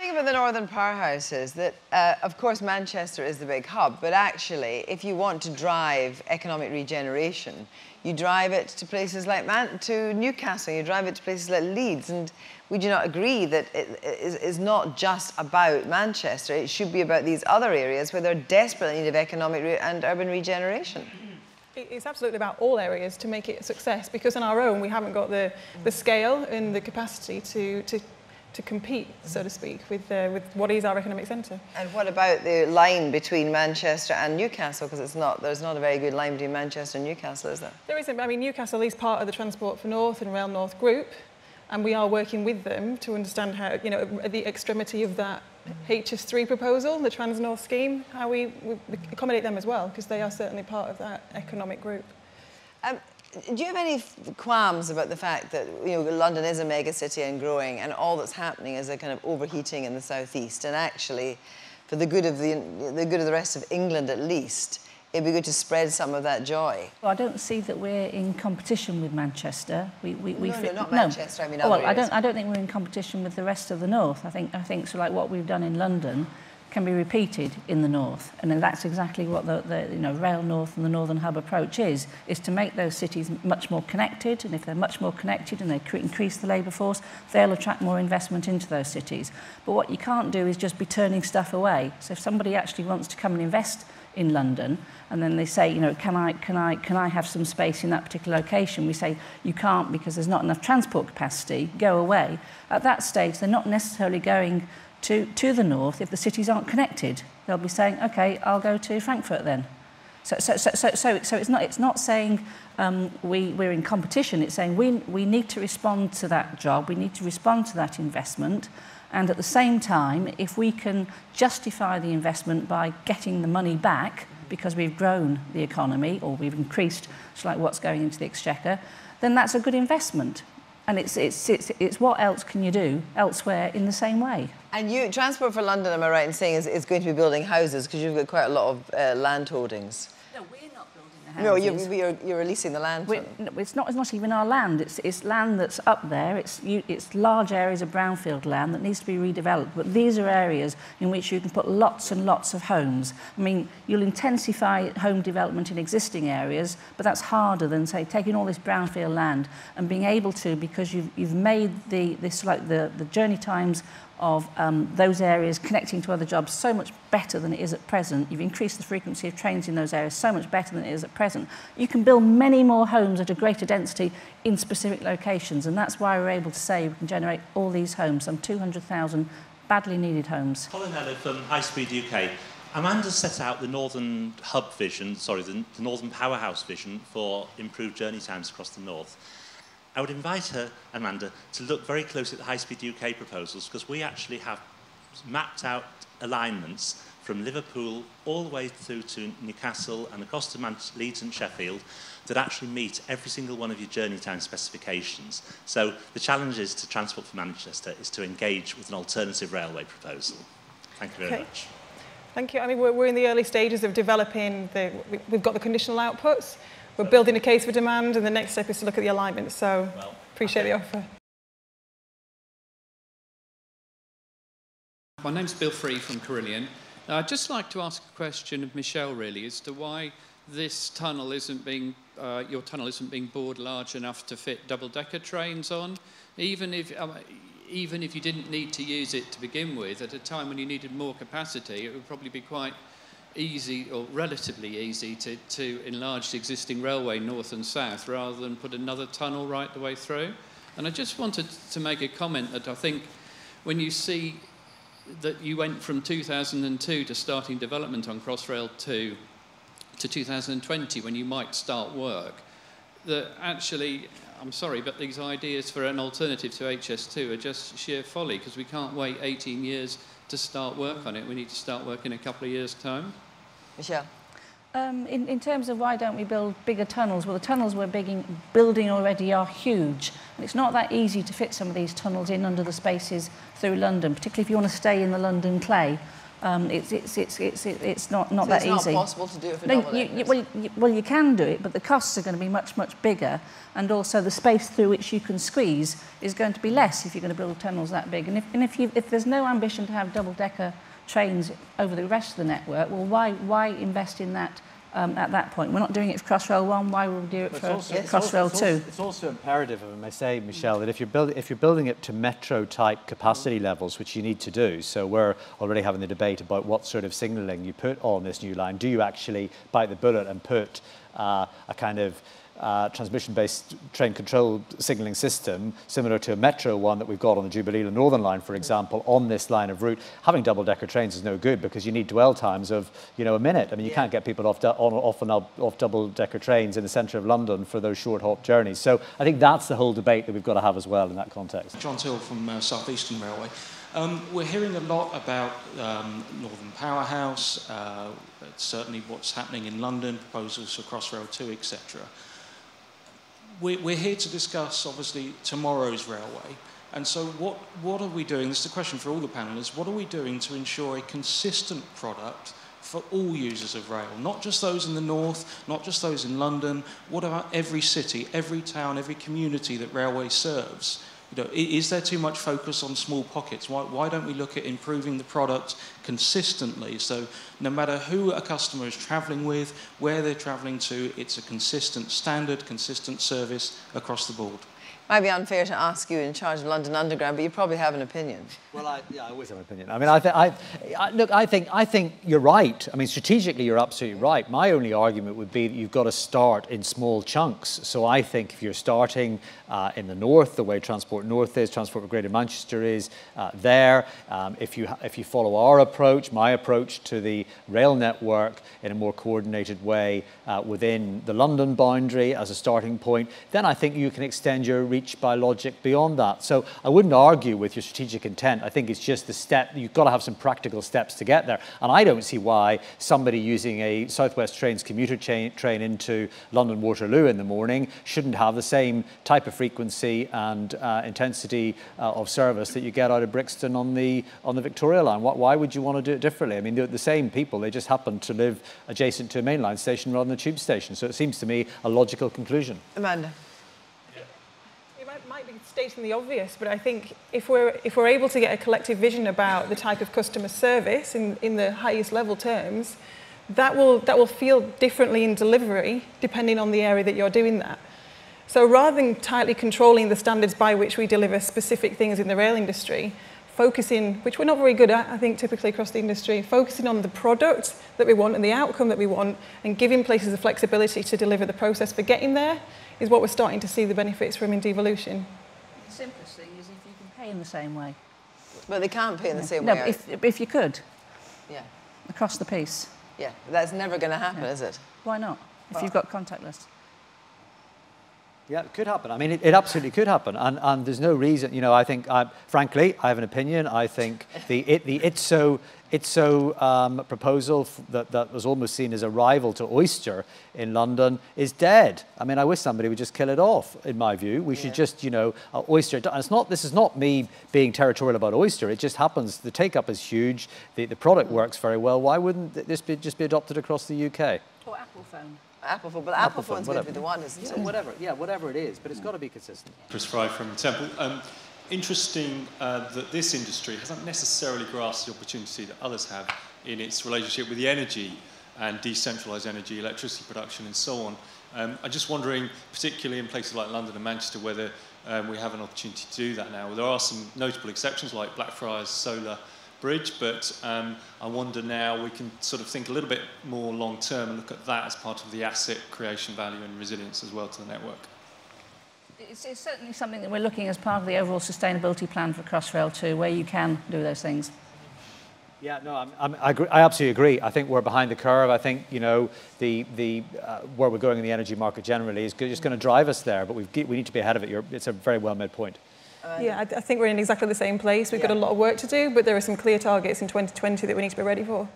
thing about the northern powerhouse is that, of course, Manchester is the big hub, but actually, if you want to drive economic regeneration, you drive it to places like to Newcastle, you drive it to places like Leeds, and we do not agree that it is not just about Manchester. It should be about these other areas where they're desperately in need of economic and urban regeneration. It's absolutely about all areas to make it a success, because on our own we haven't got the scale and the capacity to compete, so to speak, with what is our economic centre. And what about the line between Manchester and Newcastle? Because there's not a very good line between Manchester and Newcastle, is there? There isn't. I mean, Newcastle is part of the Transport for North and Rail North group, and we are working with them to understand how, you know, at the extremity of that HS3 proposal, the Trans North scheme, how we accommodate them as well, because they are certainly part of that economic group. Do you have any qualms about the fact that, you know, London is a mega city and growing, and all that's happening is a kind of overheating in the southeast, and actually, for the good of the rest of England at least, it'd be good to spread some of that joy? Well, I don't see that we're in competition with Manchester. No, not Manchester. I mean, other well, areas. I don't think we're in competition with the rest of the north. I think so. Like what we've done in London can be repeated in the north, and then that's exactly what the Rail North and the Northern Hub approach is to make those cities much more connected, and if they're much more connected and they increase the labour force, they'll attract more investment into those cities. But what you can't do is just be turning stuff away. So if somebody actually wants to come and invest in London, and then they say, you know, can I have some space in that particular location? We say, you can't because there's not enough transport capacity, go away. At that stage, they're not necessarily going to the north if the cities aren't connected. They'll be saying, okay, I'll go to Frankfurt then. So it's not saying we're in competition, it's saying we need to respond to that job, we need to respond to that investment, and at the same time, if we can justify the investment by getting the money back because we've grown the economy or we've increased, it's like what's going into the exchequer, then that's a good investment. And it's what else can you do elsewhere in the same way? And Transport for London, am I right in saying, is going to be building houses because you've got quite a lot of land holdings? No, we're not building the houses. No, you're releasing the land. It's not even our land. It's land that's up there. It's large areas of brownfield land that needs to be redeveloped. But these are areas in which you can put lots and lots of homes. I mean, you'll intensify home development in existing areas, but that's harder than, say, taking all this brownfield land and being able to, because you've made the journey times of those areas connecting to other jobs so much better than it is at present. You've increased the frequency of trains in those areas so much better than it is at present. You can build many more homes at a greater density in specific locations, and that's why we're able to say we can generate all these homes, some 200,000 badly needed homes. Colin Elliott from High Speed UK. Amanda set out the Northern Hub vision, the Northern Powerhouse vision for improved journey times across the north. I would invite her, Amanda, to look very closely at the High Speed UK proposals, because we actually have mapped out alignments from Liverpool all the way through to Newcastle and across to Leeds and Sheffield that actually meet every single one of your journey time specifications. So the challenge is to Transport for Manchester is to engage with an alternative railway proposal. Thank you very much. Thank you. I mean, we're in the early stages of developing we've got the conditional outputs. We're building a case for demand, and the next step is to look at the alignment. So, appreciate the offer. My name's Bill Free from Carillion. I'd just like to ask a question of Michelle, really, as to why this tunnel isn't being, your tunnel isn't being bored large enough to fit double-decker trains on, even if you didn't need to use it to begin with. At a time when you needed more capacity, it would probably be quite easy, or relatively easy, to enlarge the existing railway north and south rather than put another tunnel right the way through. And I just wanted to make a comment that I think when you see that you went from 2002 to starting development on Crossrail 2 to 2020 when you might start work, that actually, I'm sorry, but these ideas for an alternative to HS2 are just sheer folly, because we can't wait 18 years to start work on it. We need to start work in a couple of years' time. Michelle? In terms of why don't we build bigger tunnels, well, the tunnels we're building already are huge. And it's not that easy to fit some of these tunnels in under the spaces through London, particularly if you want to stay in the London clay. it's not So that it's easy. not possible to do it for No, double-deckers? well, you can do it, but the costs are going to be much, much bigger, and also the space through which you can squeeze is going to be less if you're going to build tunnels that big. And if there's no ambition to have double-decker trains over the rest of the network, well, why invest in that at that point? We're not doing it for Crossrail 1, why would we do it for Crossrail 2? It's also imperative, if I may say, Michelle, that if you're building it to metro-type capacity levels, which you need to do, so we're already having the debate about what sort of signalling you put on this new line. Do you actually bite the bullet and put a kind of transmission-based train control signalling system, similar to a metro one that we've got on the Jubilee Northern Line, for example, on this line of route? Having double-decker trains is no good because you need dwell times of, a minute. I mean, you can't get people off double-decker trains in the centre of London for those short hop journeys. So I think that's the whole debate that we've got to have as well in that context. John Till from South Eastern Railway. We're hearing a lot about Northern Powerhouse, certainly what's happening in London, proposals for Crossrail 2, etc. We're here to discuss, obviously, tomorrow's railway. And so what are we doing? This is a question for all the panellists. What are we doing to ensure a consistent product for all users of rail? Not just those in the north, not just those in London. What about every city, every town, every community that railway serves? Is there too much focus on small pockets? Why don't we look at improving the product consistently? So no matter who a customer is travelling with, where they're travelling to, it's a consistent standard, consistent service across the board. Might be unfair to ask you in charge of London Underground, but you probably have an opinion. Well, I always have an opinion. I mean, I think you're right. I mean, strategically, you're absolutely right. My only argument would be that you've got to start in small chunks. So I think if you're starting in the north, the way Transport North is, Transport for Greater Manchester is there. If you follow our approach, my approach to the rail network in a more coordinated way within the London boundary as a starting point, then I think you can extend your reach by logic beyond that. So I wouldn't argue with your strategic intent. I think it's just the step. You've got to have some practical steps to get there. And I don't see why somebody using a South West Trains commuter train into London Waterloo in the morning shouldn't have the same type of frequency and intensity of service that you get out of Brixton on the Victoria line. Why would you want to do it differently? I mean, they're the same people. They just happen to live adjacent to a mainline station rather than a tube station. So it seems to me a logical conclusion. Amanda. Might be stating the obvious, but I think if we're able to get a collective vision about the type of customer service in the highest level terms, that will feel differently in delivery depending on the area that you're doing that. So rather than tightly controlling the standards by which we deliver specific things in the rail industry, focusing, which we're not very good at, I think, typically across the industry, focusing on the product that we want and the outcome that we want and giving places the flexibility to deliver the process for getting there is what we're starting to see the benefits from in devolution. The simplest thing is if you can pay in the same way. But they can't pay in the same No, way. if you could, Yeah. across the piece. Yeah, but that's never going to happen, is it? Why not? If you've got contactless. Yeah, it could happen. I mean, it absolutely could happen, and there's no reason. I think, frankly, I have an opinion. I think the ITSO proposal that was almost seen as a rival to Oyster in London is dead. I mean, I wish somebody would just kill it off. In my view, we should just, Oyster. And this is not me being territorial about Oyster. It just happens. The take-up is huge. The product works very well. Why wouldn't this just be adopted across the UK? Or Apple phone. Apple phone, but Apple phone's going to be the one, isn't it? Whatever it is, but it's got to be consistent. Chris Fry from Temple. Interesting that this industry hasn't necessarily grasped the opportunity that others have in its relationship with the energy and decentralised energy, electricity production and so on. I'm just wondering, particularly in places like London and Manchester, whether we have an opportunity to do that now. There are some notable exceptions like Blackfriars Solar Bridge, but I wonder now we can sort of think a little bit more long term and look at that as part of the asset creation value and resilience as well to the network. It's certainly something that we're looking as part of the overall sustainability plan for Crossrail 2, where you can do those things. Yeah, no, I absolutely agree. I think we're behind the curve. I think where we're going in the energy market generally is just going to drive us there. But we need to be ahead of it. It's a very well made point. Yeah, I think we're in exactly the same place. We've got a lot of work to do, but there are some clear targets in 2020 that we need to be ready for.